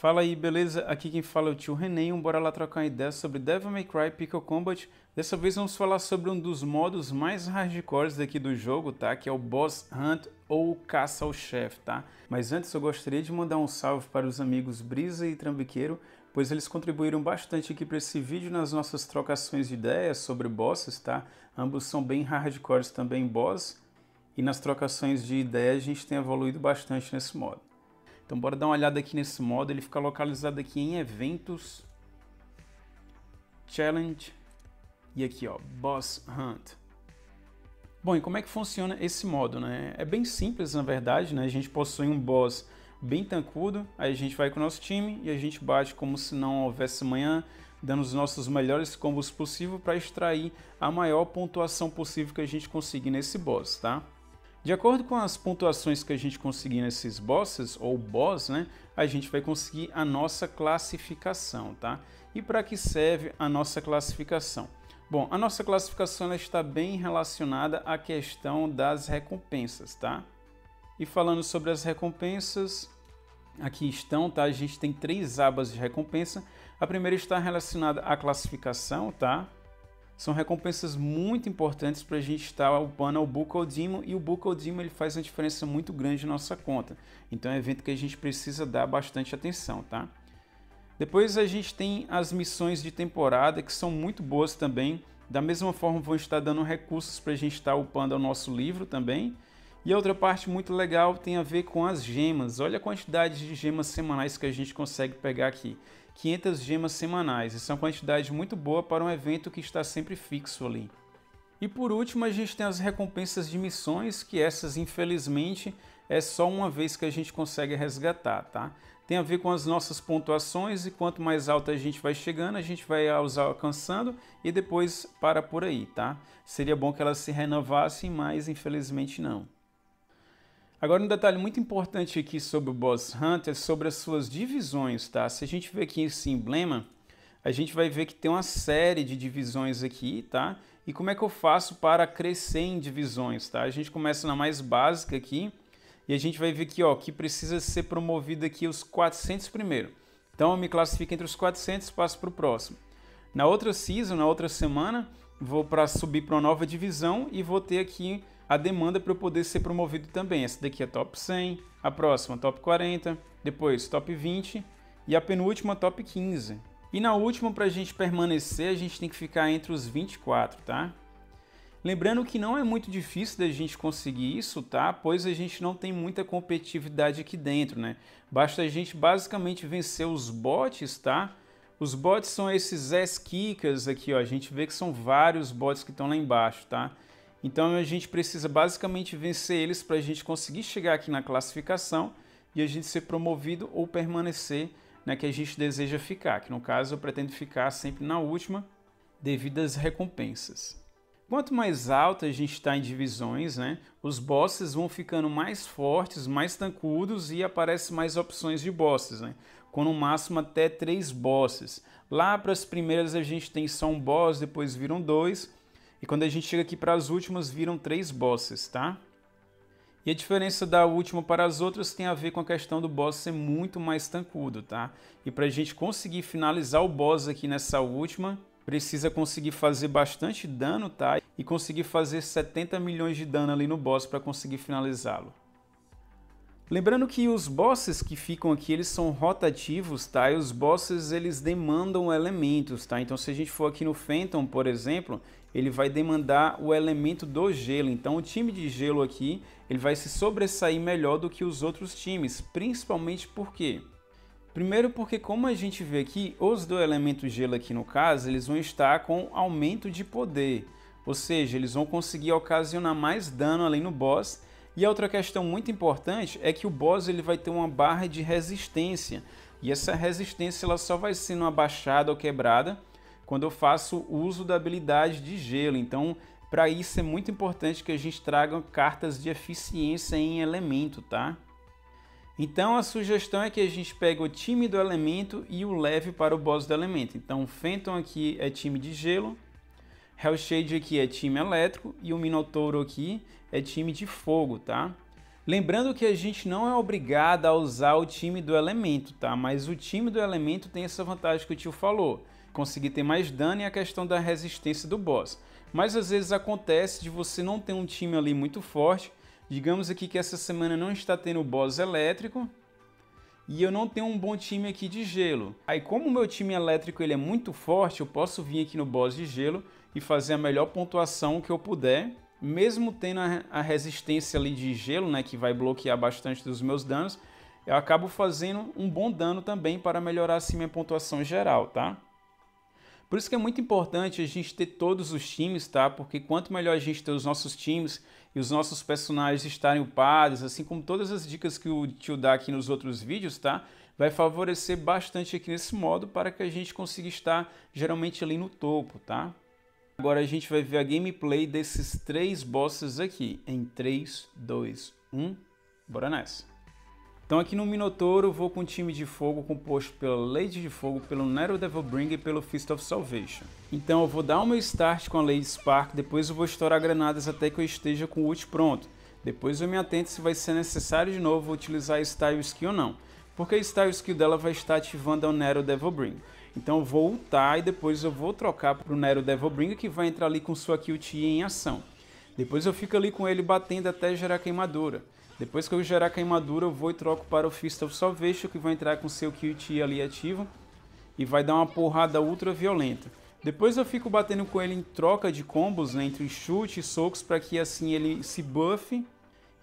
Fala aí, beleza? Aqui quem fala é o tio René, bora lá trocar uma ideia sobre Devil May Cry Pickle Combat. Dessa vez vamos falar sobre um dos modos mais hardcores daqui do jogo, tá? Que é o Boss Hunt ou Caça ao Chefe, tá? Mas antes eu gostaria de mandar um salve para os amigos Brisa e Trambiqueiro, pois eles contribuíram bastante aqui para esse vídeo nas nossas trocações de ideias sobre bosses, tá? Ambos são bem hardcores também boss, e nas trocações de ideias a gente tem evoluído bastante nesse modo. Então bora dar uma olhada aqui nesse modo, ele fica localizado aqui em eventos, challenge e aqui ó, Boss Hunt. Bom, e como é que funciona esse modo, né? É bem simples na verdade, né? A gente possui um boss bem tancudo, aí a gente vai com o nosso time e a gente bate como se não houvesse amanhã, dando os nossos melhores combos possível para extrair a maior pontuação possível que a gente conseguir nesse boss, tá? De acordo com as pontuações que a gente conseguir nesses bosses, ou boss, né, a gente vai conseguir a nossa classificação, tá? E para que serve a nossa classificação? Bom, a nossa classificação ela está bem relacionada à questão das recompensas, tá? E falando sobre as recompensas, aqui estão, tá? A gente tem 3 abas de recompensa. A primeira está relacionada à classificação, tá? São recompensas muito importantes para a gente estar upando o Buckle Demon, e o Buckle Demon ele faz uma diferença muito grande na nossa conta. Então é um evento que a gente precisa dar bastante atenção, tá? Depois a gente tem as missões de temporada, que são muito boas também. Da mesma forma vão estar dando recursos para a gente estar upando o nosso livro também. E a outra parte muito legal tem a ver com as gemas. Olha a quantidade de gemas semanais que a gente consegue pegar aqui. 500 gemas semanais. Isso é uma quantidade muito boa para um evento que está sempre fixo ali. E por último a gente tem as recompensas de missões, que essas infelizmente é só uma vez que a gente consegue resgatar, tá? Tem a ver com as nossas pontuações e quanto mais alta a gente vai chegando, a gente vai alcançando e depois para por aí, tá? Seria bom que elas se renovassem, mas infelizmente não. Agora um detalhe muito importante aqui sobre o Boss Hunt é sobre as suas divisões, tá? Se a gente ver aqui esse emblema, a gente vai ver que tem uma série de divisões aqui, tá? E como é que eu faço para crescer em divisões, tá? A gente começa na mais básica aqui e a gente vai ver aqui, ó, que precisa ser promovido aqui os 400 primeiro. Então eu me classifico entre os 400 e passo para o próximo. Na outra season, na outra semana, vou para subir para uma nova divisão e vou ter aqui a demanda para eu poder ser promovido também. Essa daqui é top 100, a próxima top 40, depois top 20 e a penúltima top 15. E na última, para a gente permanecer, a gente tem que ficar entre os 24, tá? Lembrando que não é muito difícil da gente conseguir isso, tá? Pois a gente não tem muita competitividade aqui dentro, né? Basta a gente basicamente vencer os bots, tá? Os bots são esses ass-kickers aqui, ó. A gente vê que são vários bots que estão lá embaixo, tá? Então a gente precisa basicamente vencer eles para a gente conseguir chegar aqui na classificação e a gente ser promovido ou permanecer na que a gente deseja ficar, que no caso eu pretendo ficar sempre na última devido às recompensas. Quanto mais alta a gente está em divisões, né, os bosses vão ficando mais fortes, mais tancudos e aparecem mais opções de bosses, né, com no máximo até 3 bosses. Lá para as primeiras a gente tem só um boss, depois viram 2. E quando a gente chega aqui para as últimas, viram 3 bosses, tá? E a diferença da última para as outras tem a ver com a questão do boss ser muito mais tancudo, tá? E para a gente conseguir finalizar o boss aqui nessa última, precisa conseguir fazer bastante dano, tá? E conseguir fazer 70 milhões de dano ali no boss para conseguir finalizá-lo. Lembrando que os bosses que ficam aqui, eles são rotativos, tá? E os bosses, eles demandam elementos, tá? Então, se a gente for aqui no Phantom, por exemplo, ele vai demandar o elemento do gelo. Então, o time de gelo aqui, ele vai se sobressair melhor do que os outros times, principalmente por quê? Primeiro porque, como a gente vê aqui, os do elemento gelo aqui no caso, eles vão estar com aumento de poder. Ou seja, eles vão conseguir ocasionar mais dano ali no boss. E a outra questão muito importante é que o boss ele vai ter uma barra de resistência. E essa resistência ela só vai sendo abaixada ou quebrada quando eu faço uso da habilidade de gelo. Então, para isso é muito importante que a gente traga cartas de eficiência em elemento, tá? Então, a sugestão é que a gente pegue o time do elemento e o leve para o boss do elemento. Então, o Phantom aqui é time de gelo, Hellshade aqui é time elétrico e o Minotauro aqui é time de fogo, tá? Lembrando que a gente não é obrigado a usar o time do elemento, tá? Mas o time do elemento tem essa vantagem que o tio falou, conseguir ter mais dano e a questão da resistência do boss. Mas às vezes acontece de você não ter um time ali muito forte. Digamos aqui que essa semana não está tendo boss elétrico e eu não tenho um bom time aqui de gelo. Aí como o meu time elétrico ele é muito forte, eu posso vir aqui no boss de gelo e fazer a melhor pontuação que eu puder, mesmo tendo a resistência ali de gelo, né, que vai bloquear bastante dos meus danos, eu acabo fazendo um bom dano também para melhorar assim minha pontuação geral, tá? Por isso que é muito importante a gente ter todos os times, tá? Porque quanto melhor a gente ter os nossos times e os nossos personagens estarem upados, assim como todas as dicas que o tio dá aqui nos outros vídeos, tá? Vai favorecer bastante aqui nesse modo para que a gente consiga estar geralmente ali no topo, tá? Agora a gente vai ver a gameplay desses 3 bosses aqui, em 3, 2, 1, bora nessa! Então aqui no Minotauro eu vou com um time de fogo composto pela Lady de Fogo, pelo Nero Devilbringer e pelo Fist of Salvation. Então eu vou dar o meu start com a Lady Spark, depois eu vou estourar granadas até que eu esteja com o ult pronto. Depois eu me atento se vai ser necessário de novo utilizar a Style Skill ou não, porque a Style Skill dela vai estar ativando o Nero Devilbringer. Então eu vou ultar e depois eu vou trocar para o Nero Devilbringer, que vai entrar ali com sua QT em ação. Depois eu fico ali com ele batendo até gerar queimadura. Depois que eu gerar queimadura, eu vou e troco para o Fist of Salvation, que vai entrar com seu QT ali ativo e vai dar uma porrada ultra violenta. Depois eu fico batendo com ele em troca de combos, né, entre chute e socos, para que assim ele se buffe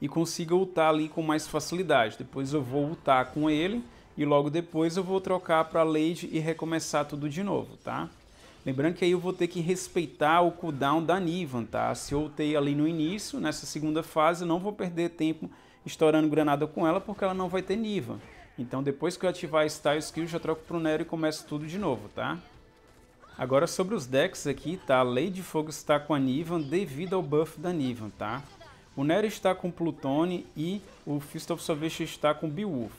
e consiga ultar ali com mais facilidade. Depois eu vou ultar com ele e logo depois eu vou trocar para a Lady e recomeçar tudo de novo, tá? Lembrando que aí eu vou ter que respeitar o cooldown da Nivan, tá? Se eu ultei ali no início, nessa segunda fase, eu não vou perder tempo estourando granada com ela, porque ela não vai ter Nivan. Então depois que eu ativar a Style Skill, já troco pro Nero e começo tudo de novo, tá? Agora sobre os decks aqui, tá? A Lady de Fogo está com a Nivan devido ao buff da Nivan, tá? O Nero está com Plutone e o Fist of Salvation está com Beowulf.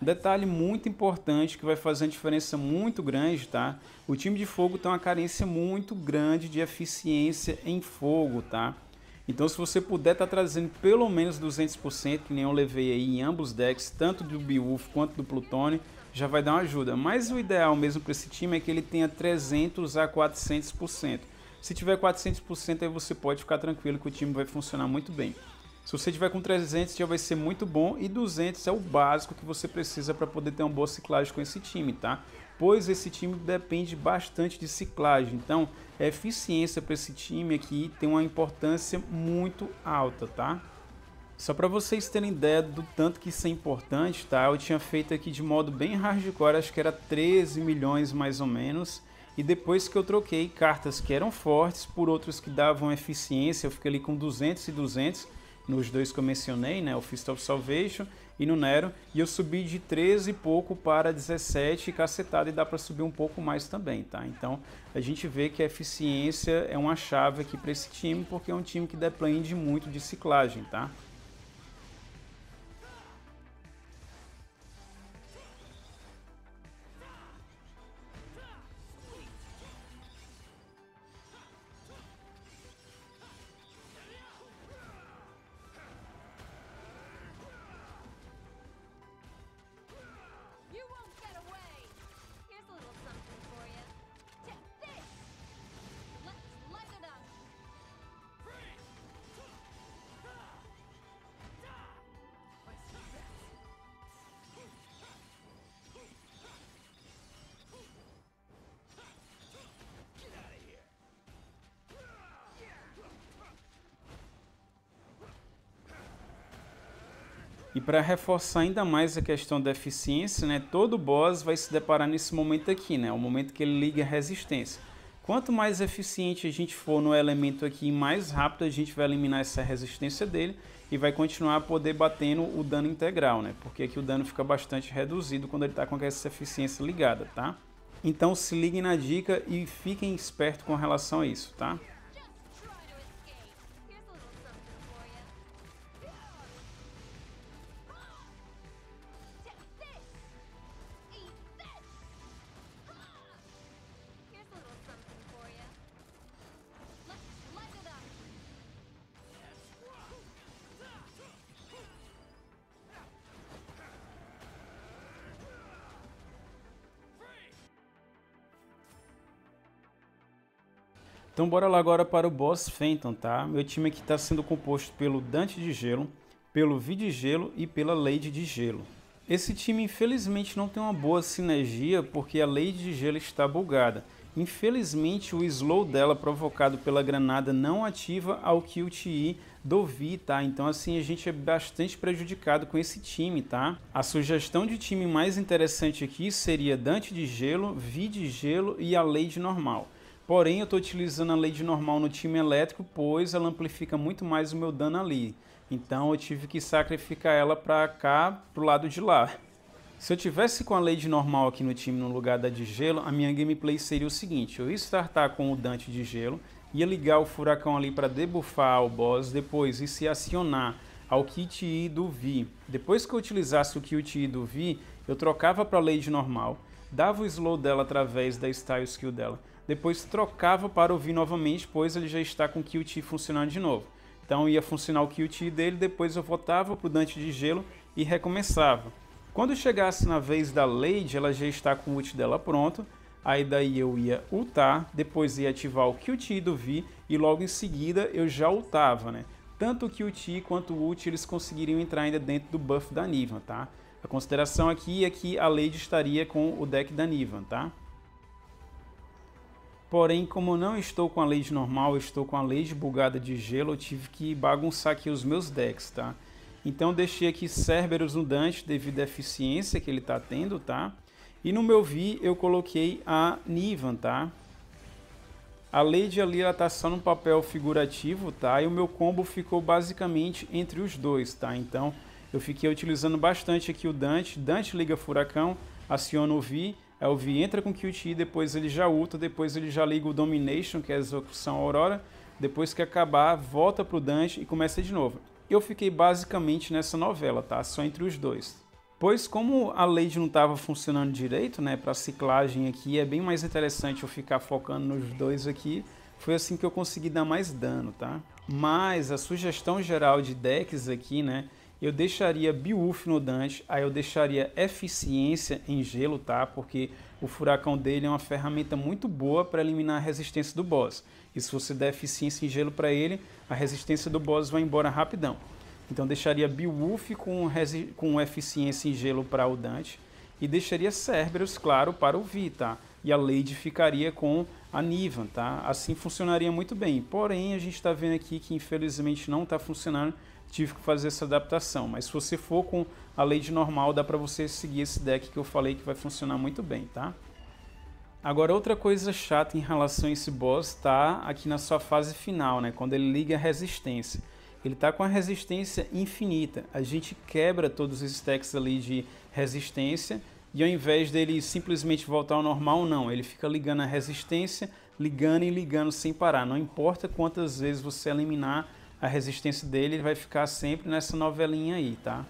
Um detalhe muito importante que vai fazer uma diferença muito grande, tá? O time de fogo tem uma carência muito grande de eficiência em fogo, tá? Então se você puder estar trazendo pelo menos 200%, que nem eu levei aí em ambos decks, tanto do Beowulf quanto do Plutone, já vai dar uma ajuda. Mas o ideal mesmo para esse time é que ele tenha 300 a 400%. Se tiver 400%, aí você pode ficar tranquilo que o time vai funcionar muito bem. Se você tiver com 300 já vai ser muito bom e 200 é o básico que você precisa para poder ter uma boa ciclagem com esse time, tá? Pois esse time depende bastante de ciclagem, então a eficiência para esse time aqui tem uma importância muito alta, tá? Só para vocês terem ideia do tanto que isso é importante, tá? Eu tinha feito aqui de modo bem hardcore, acho que era 13 milhões mais ou menos. E depois que eu troquei cartas que eram fortes por outros que davam eficiência, eu fiquei ali com 200 e 200 nos dois que eu mencionei, né? O Fist of Salvation e no Nero. E eu subi de 13 e pouco para 17 e cacetada, e dá para subir um pouco mais também, tá? Então a gente vê que a eficiência é uma chave aqui para esse time, porque é um time que depende muito de ciclagem, tá? E para reforçar ainda mais a questão da eficiência, né, todo boss vai se deparar nesse momento aqui, né, o momento que ele liga a resistência. Quanto mais eficiente a gente for no elemento aqui, mais rápido a gente vai eliminar essa resistência dele e vai continuar a poder batendo o dano integral, né, porque aqui o dano fica bastante reduzido quando ele está com essa eficiência ligada, tá? Então se liguem na dica e fiquem espertos com relação a isso, tá? Então bora lá agora para o boss Phantom, tá? Meu time aqui está sendo composto pelo Dante de Gelo, pelo Vi de Gelo e pela Lady de Gelo. Esse time infelizmente não tem uma boa sinergia porque a Lady de Gelo está bugada. Infelizmente o slow dela provocado pela granada não ativa ao QTE do Vi, tá? Então assim a gente é bastante prejudicado com esse time, tá? A sugestão de time mais interessante aqui seria Dante de Gelo, Vi de Gelo e a Lady normal. Porém eu estou utilizando a Lady normal no time elétrico, pois ela amplifica muito mais o meu dano ali. Então eu tive que sacrificar ela para cá, pro lado de lá. Se eu tivesse com a Lady normal aqui no time no lugar da de gelo, a minha gameplay seria o seguinte: eu ia startar com o Dante de gelo, ia ligar o furacão ali para debuffar o boss, depois ia se acionar ao QTE do Vi. Depois que eu utilizasse o QTE do Vi, eu trocava para a Lady normal, dava o slow dela através da style skill dela, depois trocava para o Vi novamente, pois ele já está com o QTE funcionando de novo. Então ia funcionar o QTE dele, depois eu voltava para o Dante de gelo e recomeçava. Quando chegasse na vez da Lady, ela já está com o ult dela pronto, aí daí eu ia ultar, depois ia ativar o QTE do Vi e logo em seguida eu já ultava, né? Tanto o QTE quanto o ult eles conseguiriam entrar ainda dentro do buff da Nivan, tá? A consideração aqui é que a Lady estaria com o deck da Nivan, tá? Porém, como eu não estou com a Lady normal, eu estou com a Lady bugada de gelo, eu tive que bagunçar aqui os meus decks, tá? Então eu deixei aqui Cerberus no Dante devido à eficiência que ele está tendo, tá? E no meu Vi eu coloquei a Nivan, tá? A Lady ali ela tá só no papel figurativo, tá? E o meu combo ficou basicamente entre os dois, tá? Então eu fiquei utilizando bastante aqui o Dante. Dante liga furacão, aciona o Vi. Aí o Vi entra com QTE, depois ele já ulta, depois ele já liga o Domination, que é a execução Aurora. Depois que acabar, volta pro Dante e começa de novo. Eu fiquei basicamente nessa novela, tá? Só entre os dois. Pois como a Lady não estava funcionando direito, né? Para ciclagem aqui é bem mais interessante eu ficar focando nos dois aqui. Foi assim que eu consegui dar mais dano, tá? Mas a sugestão geral de decks aqui, né? Eu deixaria Beowulf no Dante, aí eu deixaria Eficiência em Gelo, tá? Porque o furacão dele é uma ferramenta muito boa para eliminar a resistência do boss. E se você der Eficiência em Gelo para ele, a resistência do boss vai embora rapidão. Então deixaria Beowulf com Eficiência em Gelo para o Dante e deixaria Cerberus, claro, para o Vi, tá? E a Lady ficaria com a Nivan, tá? Assim funcionaria muito bem. Porém, a gente está vendo aqui que infelizmente não está funcionando. Tive que fazer essa adaptação, mas se você for com a Lady normal, dá para você seguir esse deck que eu falei que vai funcionar muito bem, tá? Agora, outra coisa chata em relação a esse boss tá aqui na sua fase final, né? Quando ele liga a resistência. Ele tá com a resistência infinita. A gente quebra todos os stacks ali de resistência e ao invés dele simplesmente voltar ao normal, não. Ele fica ligando a resistência, ligando e ligando sem parar. Não importa quantas vezes você eliminar a resistência dele, ele vai ficar sempre nessa novelinha aí, tá?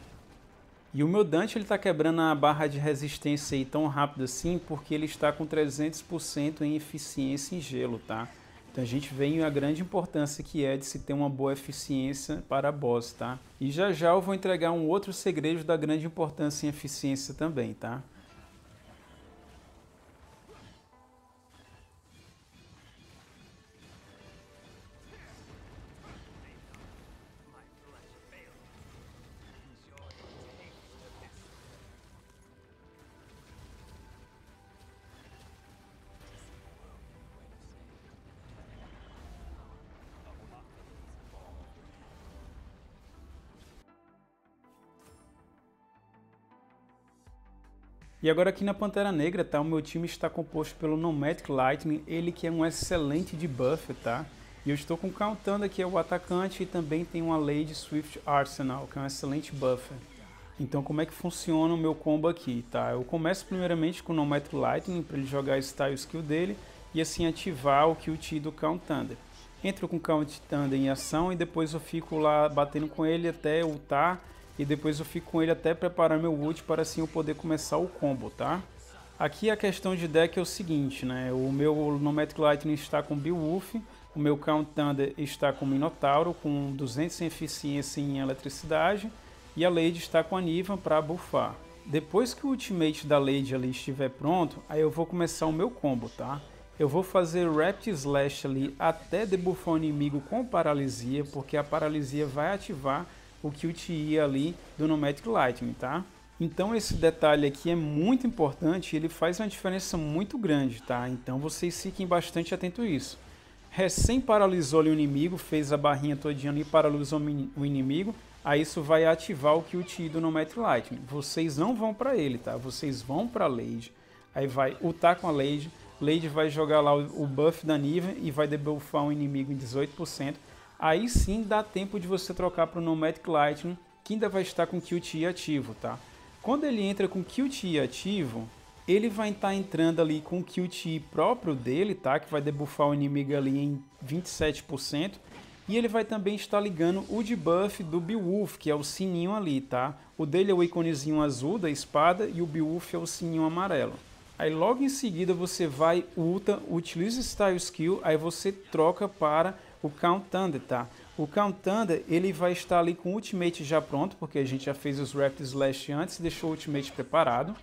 E o meu Dante ele tá quebrando a barra de resistência aí tão rápido assim porque ele está com 300% em eficiência em gelo, tá? Então a gente vê a grande importância que é de se ter uma boa eficiência para boss, tá? E já já eu vou entregar um outro segredo da grande importância em eficiência também, tá? E agora aqui na Pantera Negra, tá? O meu time está composto pelo Nomadic Lightning, ele que é um excelente debuffer, tá? E eu estou com o Countando aqui, é o atacante, e também tem uma Lady Swift Arsenal, que é um excelente buffer. Então como é que funciona o meu combo aqui, tá? Eu começo primeiramente com o Nomadic Lightning, para ele jogar a style skill dele, e assim ativar o QT do Count Thunder. Entro com o Count Thunder em ação, e depois eu fico lá batendo com ele até ultar, e depois eu fico com ele até preparar meu ult para assim eu poder começar o combo, tá? Aqui a questão de deck é o seguinte, né? O meu Nomadic Lightning está com Beowulf, o meu Count Thunder está com Minotauro, com 200 em eficiência em eletricidade, e a Lady está com a Nivan para buffar. Depois que o ultimate da Lady ali estiver pronto, aí eu vou começar o meu combo, tá? eu vou fazer Rapid Slash ali até debuffar o inimigo com paralisia, porque a paralisia vai ativar o QTE ali do Nomadic Lightning, tá? Então esse detalhe aqui é muito importante, ele faz uma diferença muito grande, tá? Então vocês fiquem bastante atentos a isso. Recém paralisou ali o inimigo, fez a barrinha todinha ali, paralisou o inimigo, aí isso vai ativar o QTE do Nomadic Lightning. Vocês não vão para ele, tá? Vocês vão para a Lady, aí vai ultar com a Lady, Lady vai jogar lá o buff da Niva e vai debuffar um inimigo em 18%. Aí sim dá tempo de você trocar para o Nomadic Lightning, que ainda vai estar com o QTE ativo, tá? Quando ele entra com o QTE ativo, ele vai estar entrando ali com o QTE próprio dele, tá? Que vai debuffar o inimigo ali em 27%. E ele vai também estar ligando o debuff do Beowulf, que é o sininho ali, tá? O dele é o íconezinho azul da espada e o Beowulf é o sininho amarelo. Aí logo em seguida você vai, ulta, utiliza Style Skill, aí você troca para o Count Thunder, tá? O Count Thunder, ele vai estar ali com o Ultimate já pronto, porque a gente já fez os Rapid Slash antes e deixou o Ultimate preparado.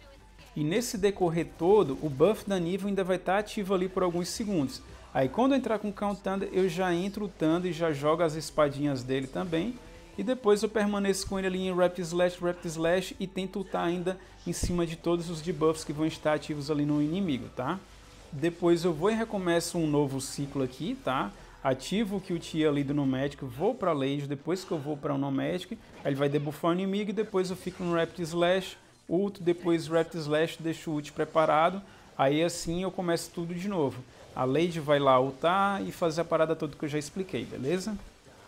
E nesse decorrer todo, o buff da Niva ainda vai estar ativo ali por alguns segundos. Aí quando eu entrar com o Count Thunder, eu já entro ultando e já jogo as espadinhas dele também. E depois eu permaneço com ele ali em Rapid Slash e tento ultar ainda em cima de todos os debuffs que vão estar ativos ali no inimigo, tá? Depois eu vou e recomeço um novo ciclo aqui, tá? Ativo o QTE ali do Nomadic, vou para a Lady, depois que eu vou para o Nomadic, aí ele vai debuffar o inimigo e depois eu fico no Rapid Slash, ult, depois Rapid Slash, deixo o ult preparado, aí assim eu começo tudo de novo. A Lady vai lá ultar e fazer a parada toda que eu já expliquei, beleza?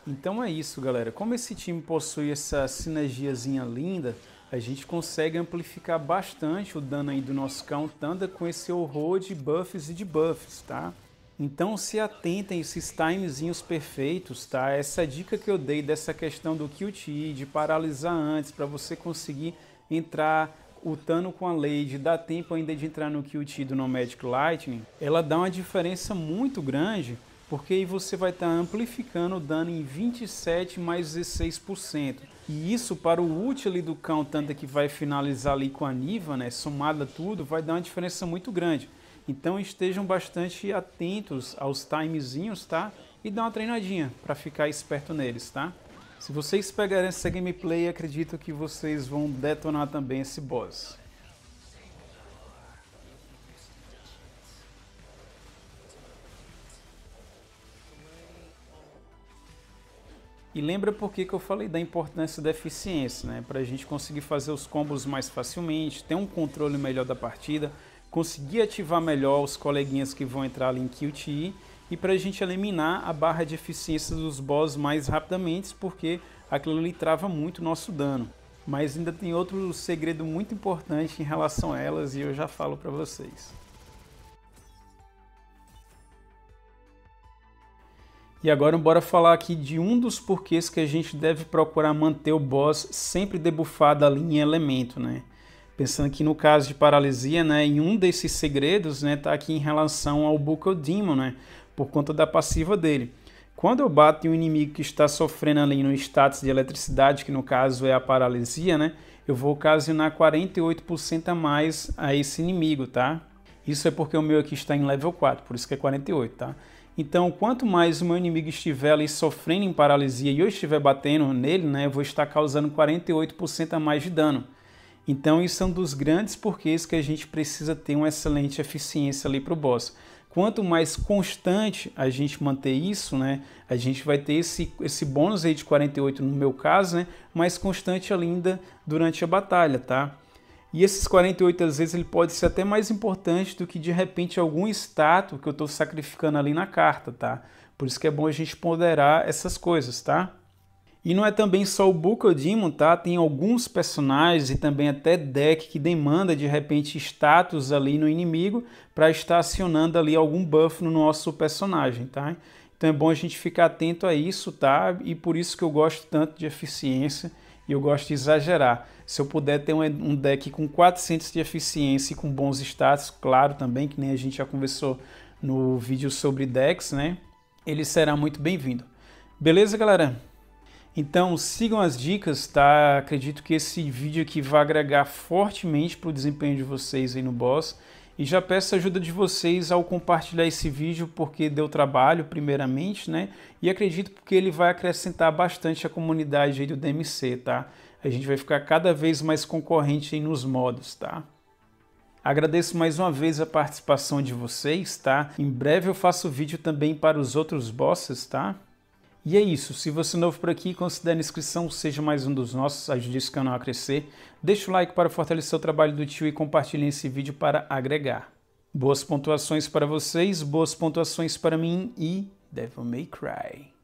Então é isso, galera. Como esse time possui essa sinergiazinha linda, a gente consegue amplificar bastante o dano aí do nosso Count Thunder com esse horror de buffs e debuffs, tá? Então se atentem esses timezinhos perfeitos, tá? Essa dica que eu dei dessa questão do QTE, de paralisar antes, para você conseguir entrar ultando com a Lady, dá tempo ainda de entrar no QTE do Nomadic Lightning, ela dá uma diferença muito grande, porque aí você vai estar amplificando o dano em 27 mais 16%. E isso para o ult ali do Count Thunder que vai finalizar ali com a Niva, né, somada tudo, vai dar uma diferença muito grande. Então estejam bastante atentos aos timezinhos, tá? E dá uma treinadinha para ficar esperto neles, tá? Se vocês pegarem essa gameplay, acredito que vocês vão detonar também esse boss. E lembra por que eu falei da importância da eficiência, né? Para a gente conseguir fazer os combos mais facilmente, ter um controle melhor da partida, conseguir ativar melhor os coleguinhas que vão entrar ali em QTE e para a gente eliminar a barra de eficiência dos boss mais rapidamente, porque aquilo ali trava muito o nosso dano. Mas ainda tem outro segredo muito importante em relação a elas e eu já falo para vocês. E agora bora falar aqui de um dos porquês que a gente deve procurar manter o boss sempre debuffado ali em elemento, né? Pensando aqui no caso de paralisia, né, em um desses segredos, né, tá aqui em relação ao Buckle Demon, né, por conta da passiva dele. Quando eu bato em um inimigo que está sofrendo ali no status de eletricidade, que no caso é a paralisia, né, eu vou ocasionar 48% a mais a esse inimigo, tá? Isso é porque o meu aqui está em level 4, por isso que é 48, tá? Então, quanto mais o meu inimigo estiver ali sofrendo em paralisia e eu estiver batendo nele, né, eu vou estar causando 48% a mais de dano. Então isso é um dos grandes porquês que a gente precisa ter uma excelente eficiência ali para o boss. Quanto mais constante a gente manter isso, né, a gente vai ter esse bônus aí de 48 no meu caso, né, mais constante ainda durante a batalha, tá? E esses 48 às vezes ele pode ser até mais importante do que de repente algum status que eu estou sacrificando ali na carta, tá? Por isso que é bom a gente ponderar essas coisas, tá? E não é também só o Buckle Demon, tá? Tem alguns personagens e também até deck que demanda de repente status ali no inimigo para estar acionando ali algum buff no nosso personagem, tá? Então é bom a gente ficar atento a isso, tá? E por isso que eu gosto tanto de eficiência e eu gosto de exagerar. Se eu puder ter um deck com 400 de eficiência e com bons status, claro também, que nem a gente já conversou no vídeo sobre decks, né? Ele será muito bem-vindo. Beleza, galera? Então sigam as dicas, tá? Acredito que esse vídeo aqui vai agregar fortemente para o desempenho de vocês aí no boss. E já peço a ajuda de vocês ao compartilhar esse vídeo, porque deu trabalho, primeiramente, né? E acredito que ele vai acrescentar bastante a comunidade aí do DMC, tá? A gente vai ficar cada vez mais concorrente aí nos modos, tá? Agradeço mais uma vez a participação de vocês, tá? Em breve eu faço vídeo também para os outros bosses, tá? E é isso, se você é novo por aqui, considere a inscrição, seja mais um dos nossos, ajude esse canal a crescer. Deixa o like para fortalecer o trabalho do tio e compartilhe esse vídeo para agregar. Boas pontuações para vocês, boas pontuações para mim e Devil May Cry.